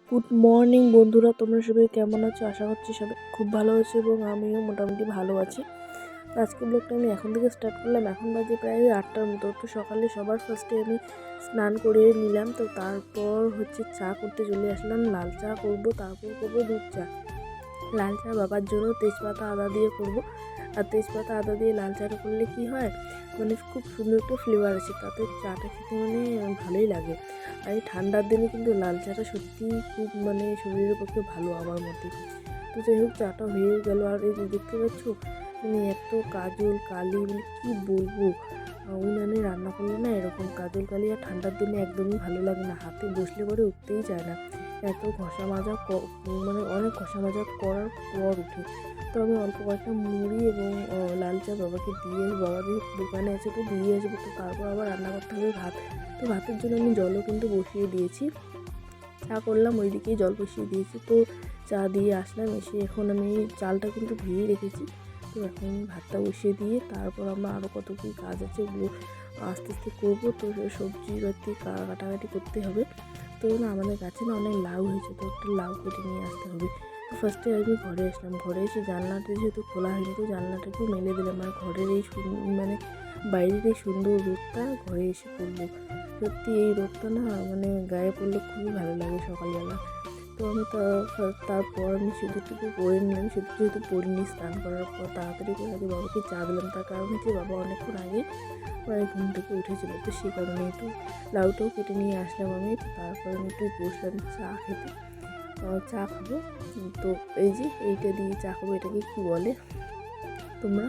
Good morning বন্ধুরা, তোমরা সবাই কেমন আছো? আশা করছি সবাই খুব ভালো আছো এবং আমিও মোটামুটি ভালো আছি। আজকে ব্লগটা আমি এখন থেকে স্টার্ট করলাম। এখন বাজে প্রায় 8টার মতো। তো সকালে সবার ফার্স্টে আমি স্নান করে নিলাম। তো তারপর চা করতে চলে আসলাম। লাল চা করবো, তারপর করবো দুধ চা। লাল চা বাবার জন্য তেজপাতা আদা দিয়ে করব। আর তেজপাতা আদা দিয়ে লাল চাটা করলে কি হয়, খুব সুন্দর একটা ফ্লেভার আছে, তাতে চাটা খেতে ভালোই লাগে। আর এই ঠান্ডার দিনে কিন্তু লাল চাটা সত্যিই খুব শরীরের পক্ষে ভালো আমার মতে। তো যাই হোক, চাটা হয়েও গেল। আর এই যে দেখতে পাচ্ছ, এত কাজল কালি, কি বলবো, উনানে রান্না করলে না এরকম কাজল কালি আর ঠান্ডার দিনে একদমই ভালো লাগে না। হাতে বসলে পরে উঠতেই চায় না, এত ঘষা মাজা অনেক ঘষা মাজা করার পর উঠে। তো আমি অল্প কয়েকটা মুড়ি এবং লাল চা বাবাকে দিয়ে, বাবা যে দোকানে আছে তো দিয়ে আসবো। তো তারপর আবার রান্না করতে হবে ভাত। তো ভাতের জন্য আমি জলও কিন্তু বসিয়ে দিয়েছি। চা করলাম, ওইদিকেই জল বসিয়ে দিয়েছি। তো চা দিয়ে আসলাম, এসে এখন আমি চালটা কিন্তু ধুয়ে রেখেছি। তো এখন ভাতটা বসিয়ে দিয়ে তারপর আমার আরও কত কী কাজ আছে, ওগুলো আস্তে আস্তে করবো। তো সবজি বাতি কাটাকাটি করতে হবে। তো আমাদের গাছে অনেক লাউ হয়েছে, তো একটু লাউ কেটে নিয়ে আসতে হবে। তো ফার্স্টে আমি ঘরে আসলাম। ঘরে এসে জানলাটা যেহেতু খোলা হয়নি, তো জানলাটা একটু মেলে দিলাম। আর ঘরের এই বাইরের এই সুন্দর রোদটা ঘরে এসে পড়লো। সত্যি এই রোদটা না গায়ে পড়লে খুবই ভালো লাগে সকালবেলা। তো আমি তারপর আমি সিঁদুরটুকু পরে নিলাম। সিঁদুর যেহেতু পরিনি, স্নান করার পর তাড়াতাড়ি করে আগে বাবাকে চা দিলাম। তার কারণ বাবা অনেকক্ষণ আগে ঘুম থেকে উঠেছিল, তো সেই কারণে একটু লাউটাও কেটে নিয়ে আসলাম আমি। তো তারপর আমি একটু বসলাম চা খেতে, চা খাবো। তো এই যে এইটা দিয়ে চা খাবো, এটাকে কী বলে তোমরা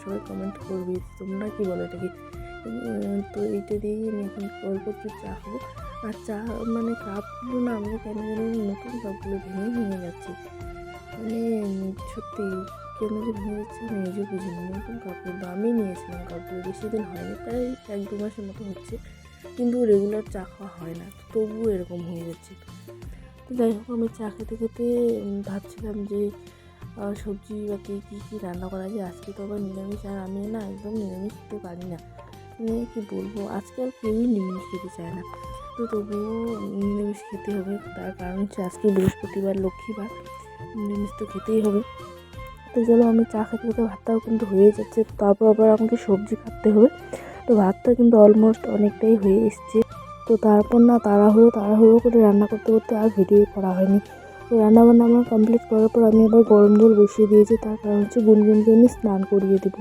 সবাই কমেন্ট করবে, তোমরা কী বলো এটাকে। তো এইটা দিয়েই আমি এখন অল্প একটু চা খাবো। আর চা কাপগুলো না আমরা কেন জানি নতুন কাপগুলো ভেঙে যাচ্ছে, সত্যি কেন যে ভেঙে যাচ্ছে আমি নিজে বুঝি না। নতুন কাপড় দামই নিয়েছিলাম, কাপগুলো বেশি দিন হয়নি, প্রায় 1-2 মাসের মতো হচ্ছে, কিন্তু রেগুলার চা খাওয়া হয় না, তবুও এরকম হয়ে যাচ্ছে। তো যাই হোক, আমি চা খেতে খেতে ভাবছিলাম যে সবজি বাকি কী কী রান্না করা যায়। আজকে তো আবার নিরামিষ, আর আমি না একদম নিরামিষ খেতে পারি না। কী বলবো, আজকাল কেউই নিরামিষ খেতে চায় না, তো তবুও নিরামিষ খেতে হবে। তার কারণ আজকে বৃহস্পতিবার, লক্ষ্মীবার, নিরামিষ তো খেতেই হবে। তো চলো, আমি চা খেতে খেতে ভাতটাও কিন্তু হয়ে যাচ্ছে। তারপর আবার আমাকে সবজি কাটতে হবে। তো ভাতটা কিন্তু অলমোস্ট অনেকটাই হয়ে এসছে। তো তারপর না তাড়াহুড়ো করে রান্না করতে করতে আর ভিডিও করা হয়নি। তো রান্নাবান্না আমার কমপ্লিট করার পর আমি আবার গরম জল বসিয়ে দিয়েছি। তার কারণ গুনগুনকে আমি স্নান করিয়ে দেবো।